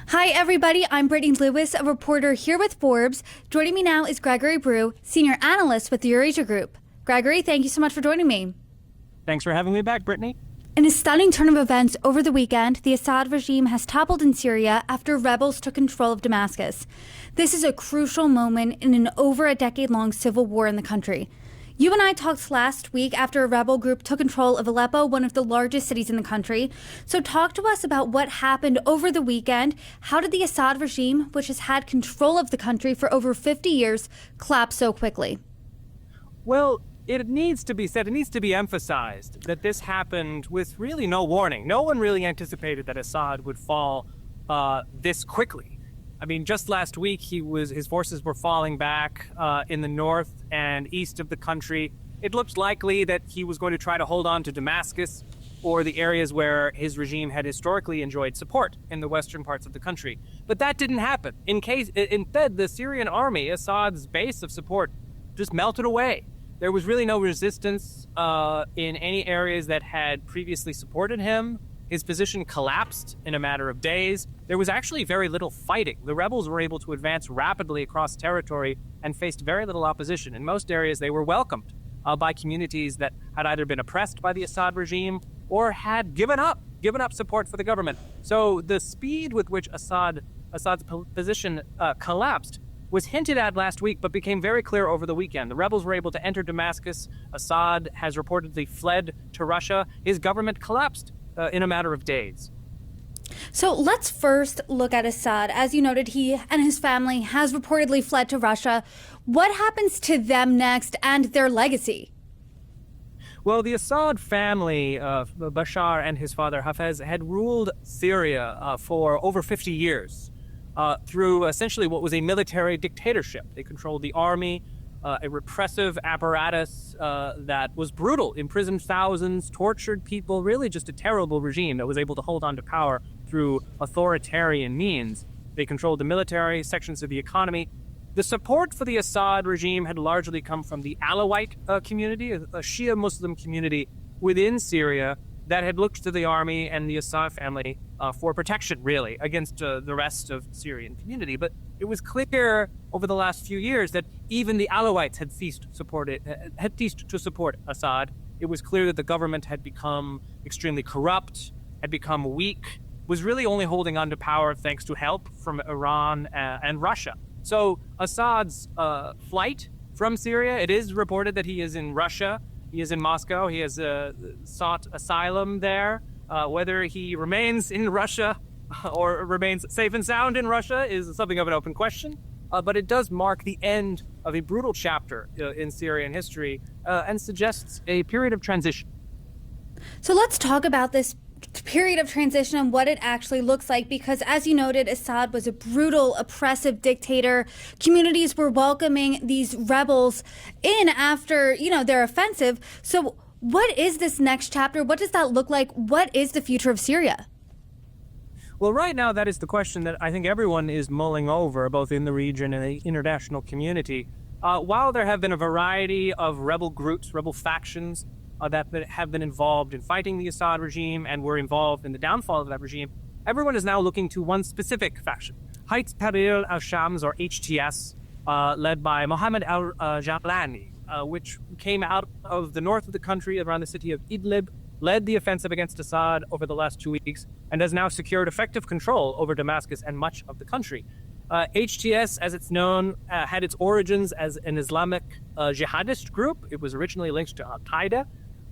Hi, everybody. I'm Brittany Lewis, a reporter here with Forbes. Joining me now is Gregory Brew, senior analyst with the Eurasia Group. Gregory, thank you so much for joining me. Thanks for having me back, Brittany. In a stunning turn of events over the weekend, the Assad regime has toppled in Syria after rebels took control of Damascus. This is a crucial moment in an over a decade-long civil war in the country. You and I talked last week after a rebel group took control of Aleppo, one of the largest cities in the country. So talk to us about what happened over the weekend. How did the Assad regime, which has had control of the country for over 50 years, collapse so quickly? Well, it needs to be said, it needs to be emphasized that this happened with really no warning. No one really anticipated that Assad would fall this quickly. I mean, just last week, his forces were falling back in the north and east of the country. It looked likely that he was going to try to hold on to Damascus or the areas where his regime had historically enjoyed support in the western parts of the country. But that didn't happen. Instead, the Syrian army, Assad's base of support, just melted away. There was really no resistance in any areas that had previously supported him. His position collapsed in a matter of days. There was actually very little fighting. The rebels were able to advance rapidly across territory and faced very little opposition. In most areas, they were welcomed by communities that had either been oppressed by the Assad regime or had given up support for the government. So the speed with which Assad's position collapsed was hinted at last week, but became very clear over the weekend. The rebels were able to enter Damascus. Assad has reportedly fled to Russia. His government collapsed in a matter of days. So let's first look at Assad. As you noted, he and his family has reportedly fled to Russia. What happens to them next and their legacy? Well, the Assad family, Bashar and his father Hafez, had ruled Syria for over 50 years through essentially what was a military dictatorship. They controlled the army, a repressive apparatus that was brutal, imprisoned thousands, tortured people, really just a terrible regime that was able to hold on to power through authoritarian means. They controlled the military, sections of the economy. The support for the Assad regime had largely come from the Alawite community, a Shia Muslim community within Syria that had looked to the army and the Assad family for protection, really, against the rest of the Syrian community. But it was clear over the last few years that even the Alawites had ceased to support Assad. It was clear that the government had become extremely corrupt, had become weak, was really only holding on to power thanks to help from Iran and Russia. So Assad's flight from Syria, it is reported that he is in Russia. He is in Moscow. He has sought asylum there. Whether he remains in Russia or remains safe and sound in Russia is something of an open question. But it does mark the end of a brutal chapter in Syrian history and suggests a period of transition. So let's talk about this period of transition and what it actually looks like, because as you noted, Assad was a brutal, oppressive dictator. Communities were welcoming these rebels in after, their offensive. So what is this next chapter? What does that look like? What is the future of Syria? Well, right now, that is the question that I think everyone is mulling over, both in the region and the international community. While there have been a variety of rebel groups, rebel factions, that have been involved in fighting the Assad regime and were involved in the downfall of that regime, everyone is now looking to one specific faction, Hayat Tahrir al-Shams, or HTS, led by Mohammed al-Jalani, which came out of the north of the country around the city of Idlib, led the offensive against Assad over the last 2 weeks, and has now secured effective control over Damascus and much of the country. HTS, as it's known, had its origins as an Islamic jihadist group. It was originally linked to Al-Qaeda.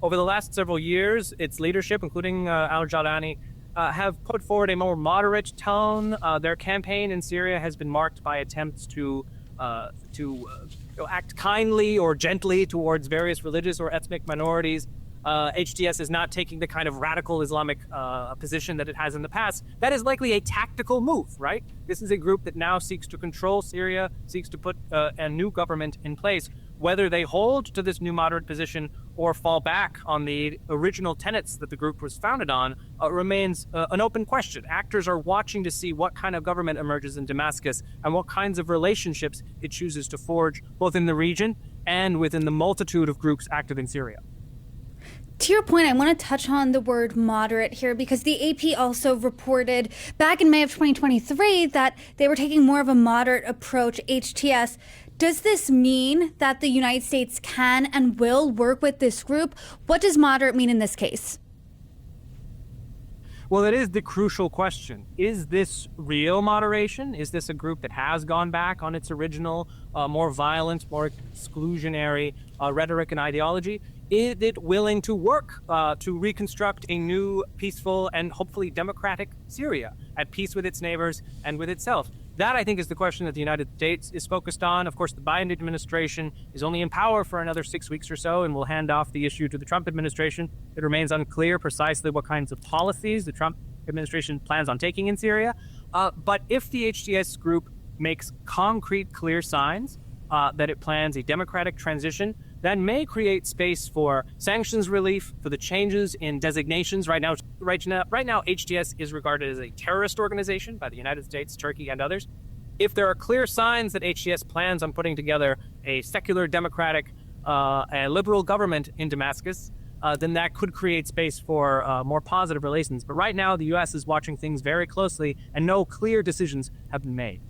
Over the last several years, its leadership, including al-Jalani, have put forward a more moderate tone. Their campaign in Syria has been marked by attempts to act kindly or gently towards various religious or ethnic minorities. HTS is not taking the kind of radical Islamic position that it has in the past. That is likely a tactical move, right? This is a group that now seeks to control Syria, seeks to put a new government in place. Whether they hold to this new moderate position or fall back on the original tenets that the group was founded on remains an open question. Actors are watching to see what kind of government emerges in Damascus and what kinds of relationships it chooses to forge, both in the region and within the multitude of groups active in Syria. To your point, I want to touch on the word moderate here because the AP also reported back in May of 2023 that they were taking more of a moderate approach, HTS. Does this mean that the United States can and will work with this group? What does moderate mean in this case? Well, it is the crucial question. Is this real moderation? Is this a group that has gone back on its original, more violent, more exclusionary rhetoric and ideology? Is it willing to work to reconstruct a new, peaceful, and hopefully democratic Syria at peace with its neighbors and with itself? That, I think, is the question that the United States is focused on. Of course, the Biden administration is only in power for another 6 weeks or so and will hand off the issue to the Trump administration. It remains unclear precisely what kinds of policies the Trump administration plans on taking in Syria. But if the HTS group makes concrete, clear signs that it plans a democratic transition, that may create space for sanctions relief, for the changes in designations. Right now, HTS is regarded as a terrorist organization by the United States, Turkey, and others. If there are clear signs that HTS plans on putting together a secular, democratic, and liberal government in Damascus, then that could create space for more positive relations. But right now, the U.S. is watching things very closely, and no clear decisions have been made.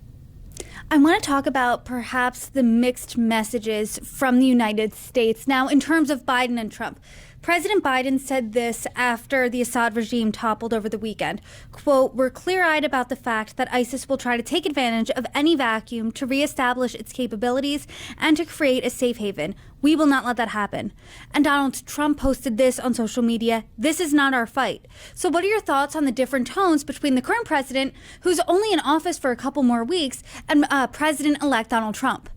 I want to talk about perhaps the mixed messages from the United States. Now, in terms of Biden and Trump, President Biden said this after the Assad regime toppled over the weekend. Quote, "We're clear-eyed about the fact that ISIS will try to take advantage of any vacuum to reestablish its capabilities and to create a safe haven. We will not let that happen." And Donald Trump posted this on social media: "This is not our fight." So what are your thoughts on the different tones between the current president, who's only in office for a couple more weeks, and President-elect Donald Trump?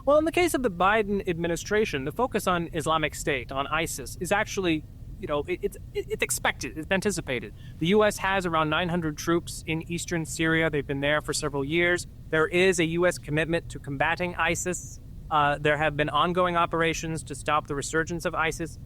Well, in the case of the Biden administration, the focus on Islamic State, on ISIS, is actually, it's expected, it's anticipated. The U.S. has around 900 troops in eastern Syria. They've been there for several years. There is a U.S. commitment to combating ISIS. There have been ongoing operations to stop the resurgence of ISIS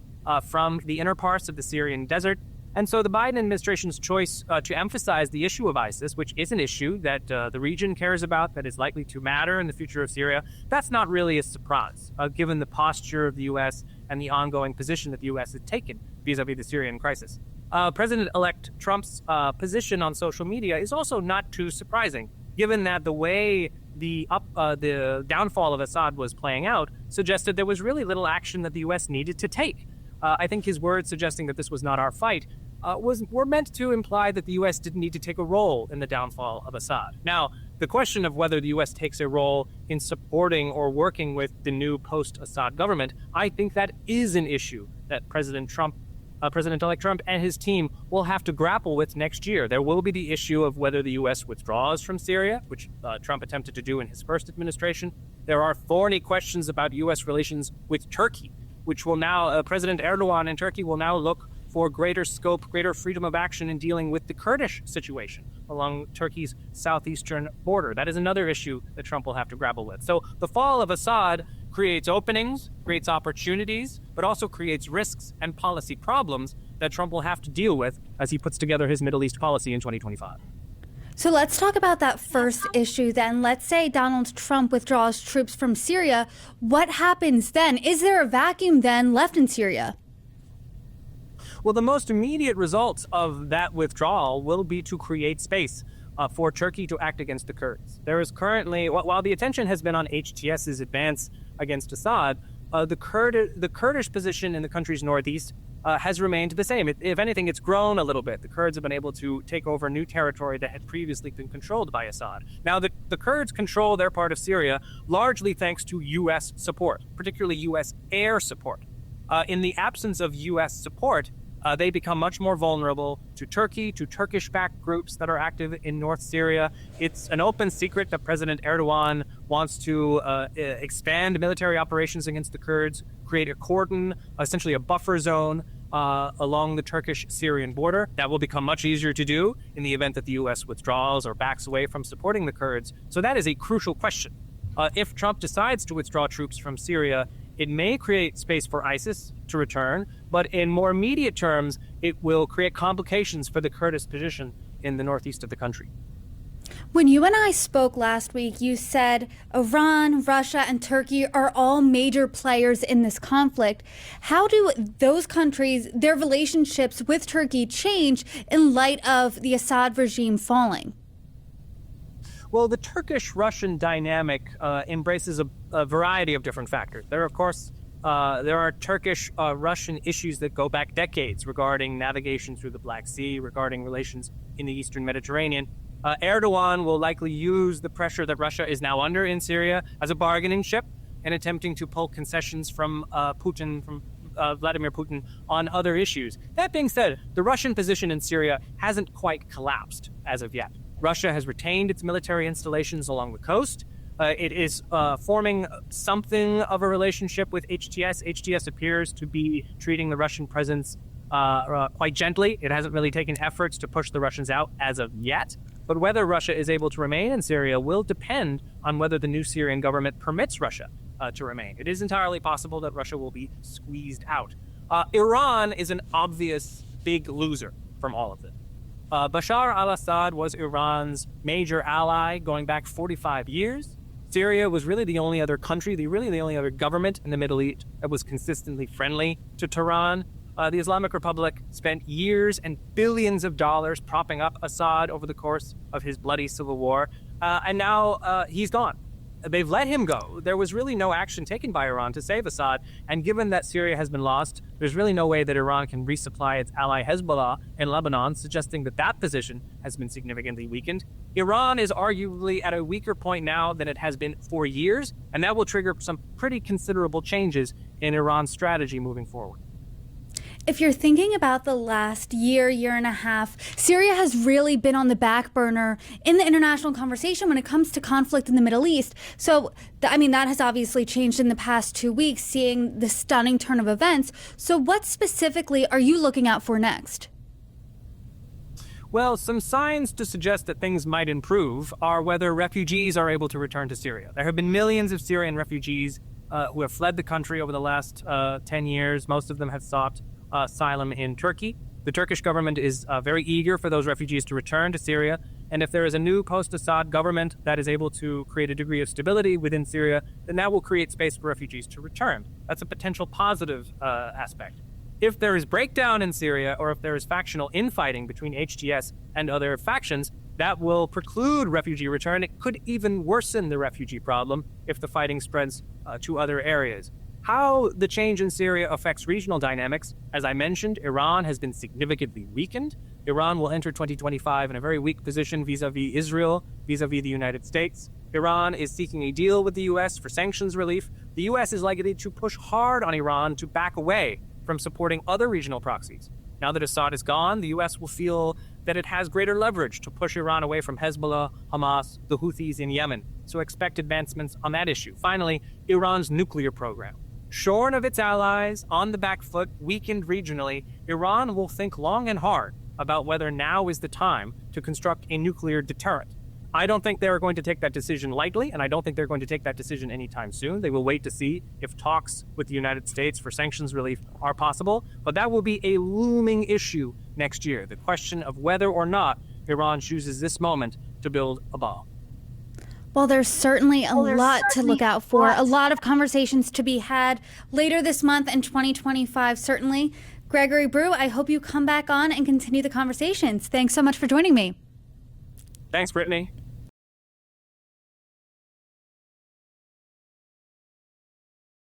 from the inner parts of the Syrian desert. And so the Biden administration's choice to emphasize the issue of ISIS, which is an issue that the region cares about, that is likely to matter in the future of Syria, that's not really a surprise, given the posture of the U.S. and the ongoing position that the U.S. has taken vis-a-vis the Syrian crisis. President-elect Trump's position on social media is also not too surprising, given that the way the downfall of Assad was playing out suggested there was really little action that the U.S. needed to take. I think his words suggesting that this was not our fight were meant to imply that the U.S. didn't need to take a role in the downfall of Assad. Now, the question of whether the U.S. takes a role in supporting or working with the new post-Assad government, I think that is an issue that President-elect Trump and his team will have to grapple with next year. There will be the issue of whether the U.S. withdraws from Syria, which Trump attempted to do in his first administration. There are thorny questions about U.S. relations with Turkey, which will now, President Erdogan in Turkey will now look for greater scope, greater freedom of action in dealing with the Kurdish situation along Turkey's southeastern border. That is another issue that Trump will have to grapple with. So the fall of Assad creates openings, creates opportunities, but also creates risks and policy problems that Trump will have to deal with as he puts together his Middle East policy in 2025. So let's talk about that first issue then. Let's say Donald Trump withdraws troops from Syria. What happens then? Is there a vacuum then left in Syria? Well, the most immediate results of that withdrawal will be to create space for Turkey to act against the Kurds. There is currently, while the attention has been on HTS's advance against Assad, the Kurdish position in the country's northeast has remained the same. If anything, it's grown a little bit. The Kurds have been able to take over new territory that had previously been controlled by Assad. Now, the Kurds control their part of Syria largely thanks to U.S. support, particularly U.S. air support. In the absence of U.S. support, they become much more vulnerable to Turkey, to Turkish-backed groups that are active in North Syria. It's an open secret that President Erdogan wants to expand military operations against the Kurds, create a cordon, essentially a buffer zone along the Turkish-Syrian border. That will become much easier to do in the event that the U.S. withdraws or backs away from supporting the Kurds. So that is a crucial question. If Trump decides to withdraw troops from Syria, it may create space for ISIS to return, but in more immediate terms, it will create complications for the Kurdish position in the northeast of the country. When you and I spoke last week, you said Iran, Russia, and Turkey are all major players in this conflict. How do those countries, their relationships with Turkey, change in light of the Assad regime falling? Well, the Turkish-Russian dynamic embraces a variety of different factors. There are Turkish-Russian issues that go back decades regarding navigation through the Black Sea, regarding relations in the Eastern Mediterranean. Erdogan will likely use the pressure that Russia is now under in Syria as a bargaining chip in attempting to pull concessions from Vladimir Putin on other issues. That being said, the Russian position in Syria hasn't quite collapsed as of yet. Russia has retained its military installations along the coast. It is forming something of a relationship with HTS. HTS appears to be treating the Russian presence quite gently. It hasn't really taken efforts to push the Russians out as of yet. But whether Russia is able to remain in Syria will depend on whether the new Syrian government permits Russia to remain. It is entirely possible that Russia will be squeezed out. Iran is an obvious big loser from all of this. Bashar al-Assad was Iran's major ally going back 45 years. Syria was really the only other country, the only other government in the Middle East that was consistently friendly to Tehran. The Islamic Republic spent years and billions of dollars propping up Assad over the course of his bloody civil war, and now he's gone. They've let him go. There was really no action taken by Iran to save Assad, and given that Syria has been lost, there's really no way that Iran can resupply its ally Hezbollah in Lebanon, suggesting that that position has been significantly weakened. Iran is arguably at a weaker point now than it has been for years, and that will trigger some pretty considerable changes in Iran's strategy moving forward. If you're thinking about the last year and a half, Syria has really been on the back burner in the international conversation when it comes to conflict in the Middle East. So, that has obviously changed in the past 2 weeks, seeing the stunning turn of events. So what specifically are you looking out for next? Well, some signs to suggest that things might improve are whether refugees are able to return to Syria. There have been millions of Syrian refugees who have fled the country over the last 10 years. Most of them have sought asylum in Turkey. The Turkish government is very eager for those refugees to return to Syria, and if there is a new post-Assad government that is able to create a degree of stability within Syria, then that will create space for refugees to return. That's a potential positive aspect. If there is breakdown in Syria, or if there is factional infighting between HTS and other factions, that will preclude refugee return. It could even worsen the refugee problem if the fighting spreads to other areas. How the change in Syria affects regional dynamics, as I mentioned, Iran has been significantly weakened. Iran will enter 2025 in a very weak position vis-a-vis Israel, vis-a-vis the United States. Iran is seeking a deal with the U.S. for sanctions relief. The U.S. is likely to push hard on Iran to back away from supporting other regional proxies. Now that Assad is gone, the U.S. will feel that it has greater leverage to push Iran away from Hezbollah, Hamas, the Houthis in Yemen. So expect advancements on that issue. Finally, Iran's nuclear program. Shorn of its allies, on the back foot, weakened regionally, Iran will think long and hard about whether now is the time to construct a nuclear deterrent. I don't think they're going to take that decision lightly, and I don't think they're going to take that decision anytime soon. They will wait to see if talks with the United States for sanctions relief are possible, but that will be a looming issue next year, the question of whether or not Iran chooses this moment to build a bomb. Well, there's certainly a lot to look out for, a lot of conversations to be had later this month in 2025, certainly. Gregory Brew, I hope you come back on and continue the conversations. Thanks so much for joining me. Thanks, Brittany.